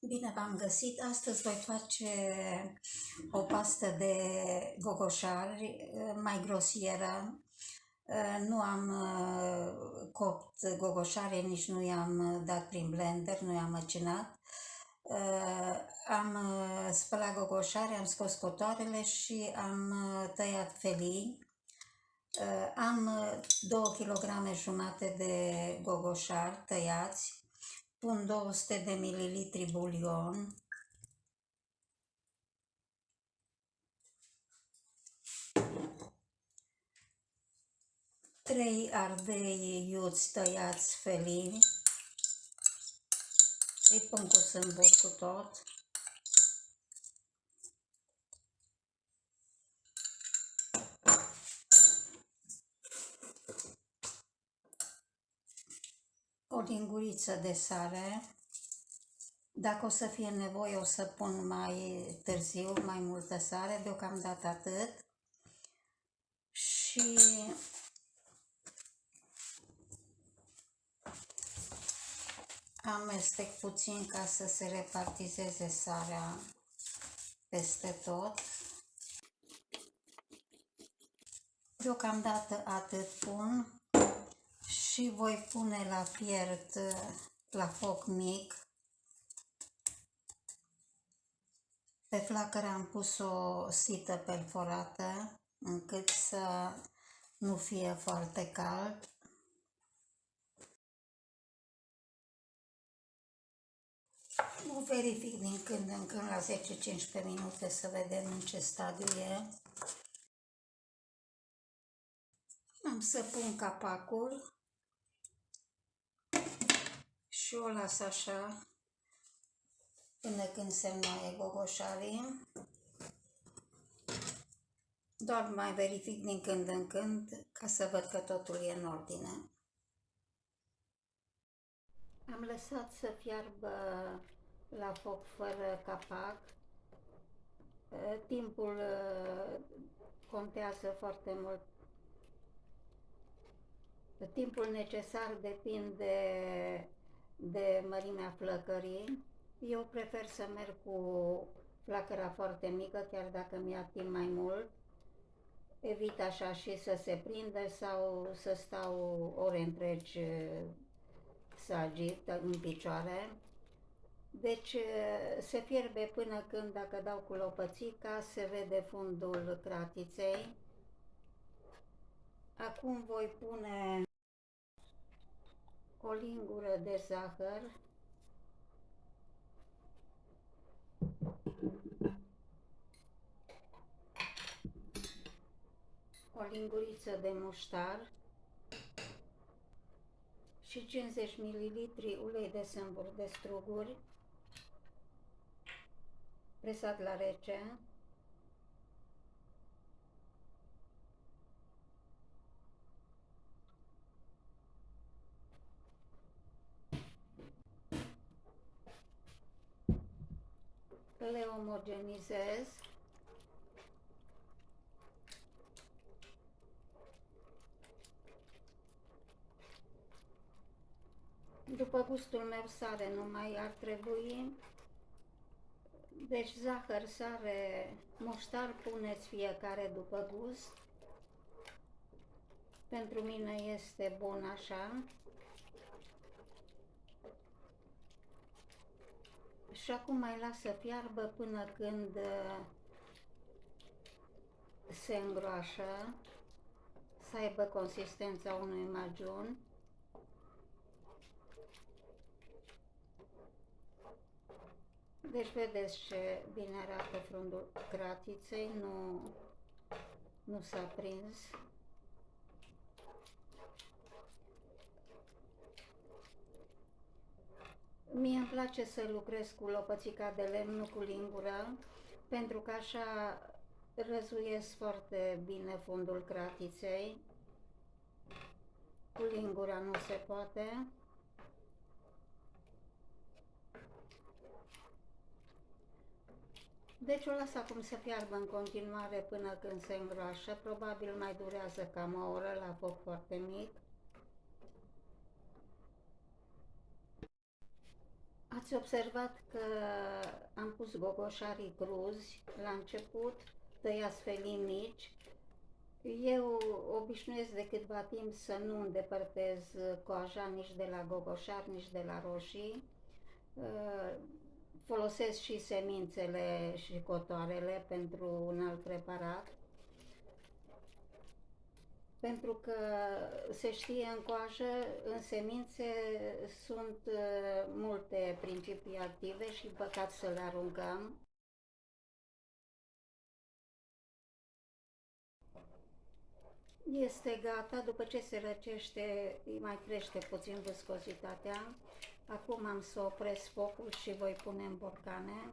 Bine v-am găsit! Astăzi voi face o pastă de gogoșari mai grosieră. Nu am copt gogoșare, nici nu i-am dat prin blender, nu i-am măcinat. Am spălat gogoșare, am scos cotoarele și am tăiat felii. Am 2,5 kg de gogoșari tăiați. Pun 200 de ml bulion, trei ardei iuți tăiați felii, îi pun cu sâmbur cu tot, o linguriță de sare. Dacă o să fie nevoie, o să pun mai târziu mai multă sare, deocamdată atât. Și amestec puțin ca să se repartizeze sarea peste tot. Deocamdată atât pun și voi pune la fiert la foc mic. Pe flacără am pus o sită perforată încât să nu fie foarte cald. O verific din când în când la 10-15 minute să vedem în ce stadiu e. Am să pun capacul și o las așa până când se înmoaie gogoșarii. Doar mai verific din când în când ca să văd că totul e în ordine. Am lăsat să fiarbă la foc fără capac. Timpul contează foarte mult. Timpul necesar depinde de mărimea flăcării. Eu prefer să merg cu flacăra foarte mică, chiar dacă mi-a timp mai mult. Evit așa și să se prindă sau să stau ore întregi să agit în picioare. Deci se fierbe până când, dacă dau cu lopățica, se vede fundul cratiței. Acum voi pune o lingură de zahăr, o linguriță de muștar și 50 ml ulei de sâmbur de struguri presat la rece. Le omogenizez. După gustul meu, sare nu mai ar trebui. Deci zahăr, sare, muștar puneți fiecare după gust. Pentru mine este bun așa. Și acum mai las să fiarbă până când se îngroașă, să aibă consistența unui magiun. Deci vedeți ce bine arată fundul cratiței, nu s-a prins. Mie îmi place să lucrez cu lopățica de lemn, nu cu lingura, pentru că așa răzuiesc foarte bine fundul cratiței. Cu lingura nu se poate. Deci o las acum să fiarbă în continuare până când se îngroașă. Probabil mai durează cam o oră la foc foarte mic. Ați observat că am pus gogoșarii cruzi la început, tăiați felii mici. Eu obișnuiesc de câtva timp să nu îndepărtez coaja nici de la gogoșar, nici de la roșii. Folosesc și semințele și cotoarele pentru un alt preparat. Pentru că se știe în coajă, în semințe sunt multe principii active și păcat să le aruncăm. Este gata, după ce se răcește, îi mai crește puțin viscozitatea. Acum am să opresc focul și voi pune în borcane.